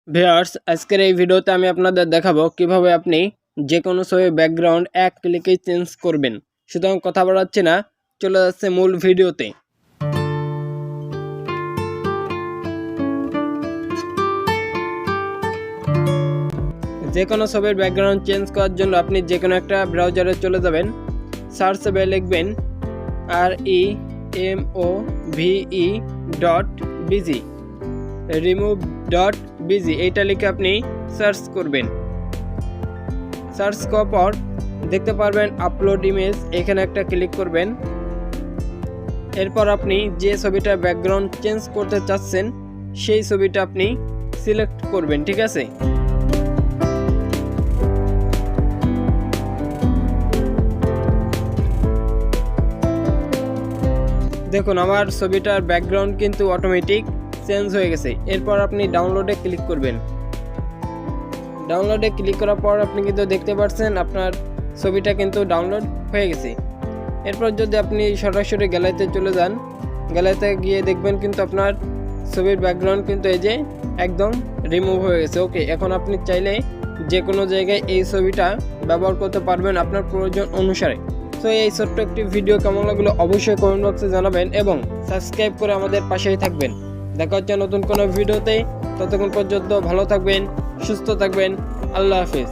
Viewers, আজকের এই ভিডিওতে আমি আপনাদের দেখাবো কিভাবে আপনি যে কোনো ছবির ব্যাকগ্রাউন্ড এক ক্লিকেই চেঞ্জ করবেন। সুতরাং কথা বাড়াচ্ছি না, চলে যাচ্ছে মূল ভিডিওতে। যে কোনো ছবির ব্যাকগ্রাউন্ড চেঞ্জ করার জন্য আপনি যে কোনো একটা ব্রাউজারে চলে যাবেন, সার্চ বে লিখবেন REMOVE.BG remove.bg এইটা লিখে আপনি সার্চ করবেন। সার্চ করার পর দেখতে পারবেন আপলোড ইমেজ, এখানে একটা ক্লিক করবেন। এরপর আপনি যে ছবিটা ব্যাকগ্রাউন্ড চেঞ্জ করতে চাচ্ছেন সেই ছবিটা আপনি সিলেক্ট করবেন, ঠিক আছে। দেখুন আমার ছবিটার ব্যাকগ্রাউন্ড কিন্তু অটোমেটিক চেঞ্জ হয়ে গেছে। এরপর আপনি ডাউনলোডে ক্লিক করবেন। ডাউনলোডে ক্লিক করার পর আপনি কিন্তু দেখতে পাচ্ছেন আপনার ছবিটা কিন্তু ডাউনলোড হয়ে গেছে। এরপর যদি আপনি সরাসরি গ্যালারিতে চলে যান, গ্যালারিতে গিয়ে দেখবেন কিন্তু আপনার ছবির ব্যাকগ্রাউন্ড কিন্তু এই যে একদম রিমুভ হয়ে গেছে। ওকে, এখন আপনি চাইলে যে কোনো জায়গায় এই ছবিটা ব্যবহার করতে পারবেন আপনার প্রয়োজন অনুসারে। তো এই ছোট্ট একটি ভিডিও কেমন লাগলো অবশ্যই কমেন্ট বক্সে জানাবেন এবং সাবস্ক্রাইব করে আমাদের পাশেই থাকবেন। দেখা হচ্ছে নতুন কোনো ভিডিওতে, ততক্ষণ পর্যন্ত ভালো থাকবেন, সুস্থ থাকবেন। আল্লাহ হাফেজ।